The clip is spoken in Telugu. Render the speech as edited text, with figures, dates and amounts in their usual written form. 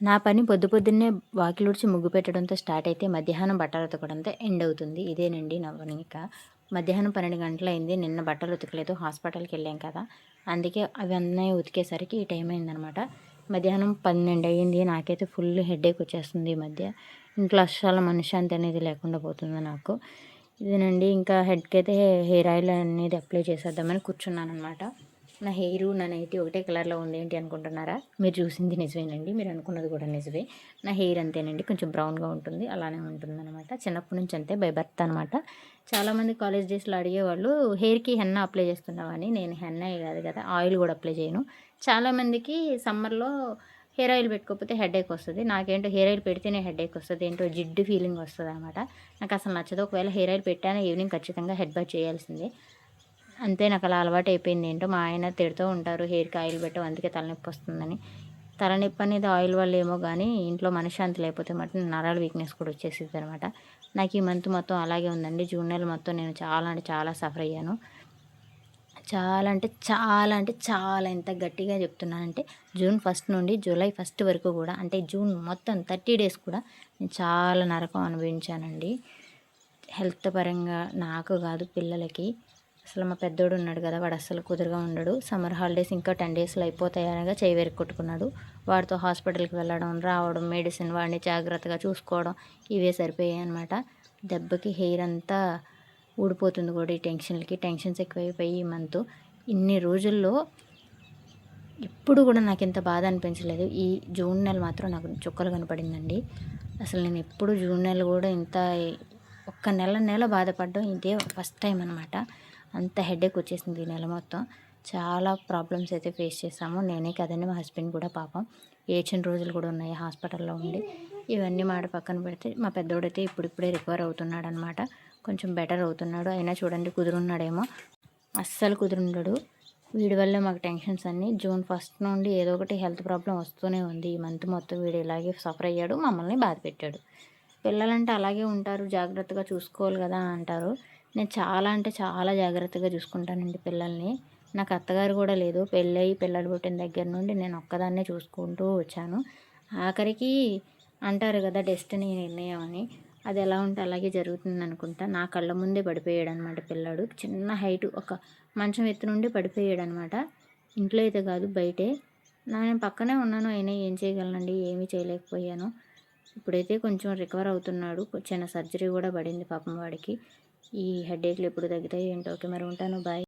నా పని పొద్దున్నే వాకిలుడిచి ముగ్గు పెట్టడంతో స్టార్ట్ అయితే మధ్యాహ్నం బట్టలు ఉతకడంతో ఎండ్ అవుతుంది. ఇదేనండి నా పని ఇక. మధ్యాహ్నం 12 గంటలయింది. నిన్న బట్టలు ఉతకలేదు, హాస్పిటల్‌కి వెళ్ళాం కదా! అందుకే అవన్నీ ఉతికేసరికి ఈ టైం అయిందనమాట. మధ్యాహ్నం 12 అయ్యింది. నాకైతే ఫుల్ హెడేక్ వచ్చేస్తుంది ఈ మధ్య. ఇంట్లో అస్సలు మనశ్శాంతి అనేది లేకుండా పోతుంది నాకు. ఇదేనండి ఇంకా హెడ్‌కి అయితే హెయిర్ ఆయిల్ అనేది అప్లై చేసేద్దామని కూర్చున్నాననమాట. నా హెయిరు నా నైటీ ఒకటే కలర్‌లో ఉంది ఏంటి అనుకుంటున్నారా? మీరు చూసింది నిజమేనండి. మీరు అనుకున్నది కూడా నిజమే. నా హెయిర్ అంతేనండి, కొంచెం బ్రౌన్‌గా ఉంటుంది. అలానే ఉంటుందనమాట. చిన్నప్పటి నుంచి అంతే, బై బర్త్ అనమాట. చాలామంది కాలేజ్ డేస్‌లో అడిగేవాళ్ళు హెయిర్‌కి హెన్నా అప్లై చేస్తున్నావని. నేను హెన్నా కాదు కదా, ఆయిల్ కూడా అప్లై చేయను. చాలామందికి సమ్మర్‌లో హెయిర్ ఆయిల్ పెట్టుకోకపోతే హెడేక్ వస్తది. నాకేంటో హెయిర్ ఆయిల్ పెడితేనే హెడేక్ వస్తది. ఏంటో జిడ్డు ఫీలింగ్ వస్తదనమాట. నాకసలు నచ్చదు. ఒకవేళ హెయిర్ ఆయిల్ పెట్టాను ఈవినింగ్ ఖచ్చితంగా హెడ్ బాత్ చేయాల్సిందే. అంతే, నాకు అలా అలవాటు అయిపోయింది. ఏంటో మా ఆయన తిడుతూ ఉంటారు, హెయిర్‌కి ఆయిల్ పెట్టవు అందుకే తలనొప్పి వస్తుందని. తలనొప్పి అనేది ఆయిల్ వల్ల ఏమో కానీ ఇంట్లో మనశ్శాంతి లేకపోతే మటుకు నరాల వీక్‌నెస్ కూడా వచ్చేసిద్దనమాట. నాకు ఈ మంత్ మొత్తం అలాగే ఉందండి. జూన్ నెల మొత్తం నేను చాలా అంటే చాలా సఫర్ అయ్యాను. చాలా అంటే చాలా అంటే చాలా, ఎంత గట్టిగా చెప్తున్నానంటే జూన్ 1 నుండి జూలై 1 వరకు కూడా, అంటే జూన్ మొత్తం 30 డేస్ కూడా నేను చాలా నరకం అనుభవించానండి. హెల్త్ పరంగా నాకు కాదు, పిల్లలకి. అసలు మా పెద్దోడు ఉన్నాడు కదా, వాడు అస్సలు కుదురుగా ఉండడు. సమ్మర్ హాలిడేస్ ఇంకా 10 డేస్లో అయిపోతాయి అనగా చెయ్యి కొట్టుకున్నాడు. వాడితో హాస్పిటల్కి వెళ్ళడం, రావడం, మెడిసిన్, వాడిని జాగ్రత్తగా చూసుకోవడం, ఇవే సరిపోయాయి అనమాట. దెబ్బకి హెయిర్ అంతా ఊడిపోతుంది కూడా ఈ టెన్షన్స్ ఎక్కువైపోయి ఈ మంత్. ఇన్ని రోజుల్లో ఎప్పుడు కూడా నాకు ఇంత బాధ అనిపించలేదు. ఈ జూన్ నెల మాత్రం నాకు చుక్కలు కనపడిందండి. అసలు నేను ఎప్పుడు జూన్ నెల కూడా ఇంత ఒక్క నెల బాధపడ్డం ఇదే ఫస్ట్ టైం అనమాట. అంత హెడేక్ వచ్చేసింది ఈ నెల మొత్తం. చాలా ప్రాబ్లమ్స్ అయితే ఫేస్ చేసాము. నేనే కదండి, మా హస్బెండ్ కూడా పాపం ఏడ్చిన రోజులు కూడా ఉన్నాయి హాస్పిటల్లో ఉండి. ఇవన్నీ మాట పక్కన పెడితే మా పెద్దోడైతే ఇప్పుడిప్పుడే రికవర్ అవుతున్నాడు అనమాట. కొంచెం బెటర్ అవుతున్నాడు. అయినా చూడండి కుదురున్నాడేమో, అస్సలు కుదురుండడు. వీడి వల్ల మాకు టెన్షన్స్ అన్నీ. జూన్ 1 నుండి ఏదో ఒకటి హెల్త్ ప్రాబ్లం వస్తూనే ఉంది. ఈ మంత్ మొత్తం వీడు ఇలాగే సఫర్ అయ్యాడు, మమ్మల్ని బాధ పెట్టాడు. పిల్లలంటే అలాగే ఉంటారు, జాగ్రత్తగా చూసుకోవాలి కదా అంటారు. నేను చాలా అంటే చాలా జాగ్రత్తగా చూసుకుంటానండి పిల్లల్ని. నాకు అత్తగారు కూడా లేదు. పెళ్ళయి పిల్లలు పుట్టిన దగ్గర నుండి నేను ఒక్కదాన్నే చూసుకుంటూ వచ్చాను. ఆఖరికి అంటారు కదా డెస్టినీ నిర్ణయం అని, అది ఎలా ఉంటే అలాగే జరుగుతుంది అనుకుంటా. నా కళ్ళ ముందే పడిపోయాడు అనమాట పిల్లాడు. చిన్న హైటు, ఒక మంచం ఎత్తు నుండి పడిపోయాడు అనమాట. ఇంట్లో అయితే కాదు, బయటే. నేను పక్కనే ఉన్నాను, అయినా ఏం చేయగలనండి, ఏమీ చేయలేకపోయాను. ఇప్పుడైతే కొంచెం రికవర్ అవుతున్నాడు. చిన్న సర్జరీ కూడా పడింది పాపం వాడికి. ఈ హెడేక్లు ఎప్పుడు తగ్గుతాయి ఏంటో. ఓకే, మరి ఉంటాను, బాయ్.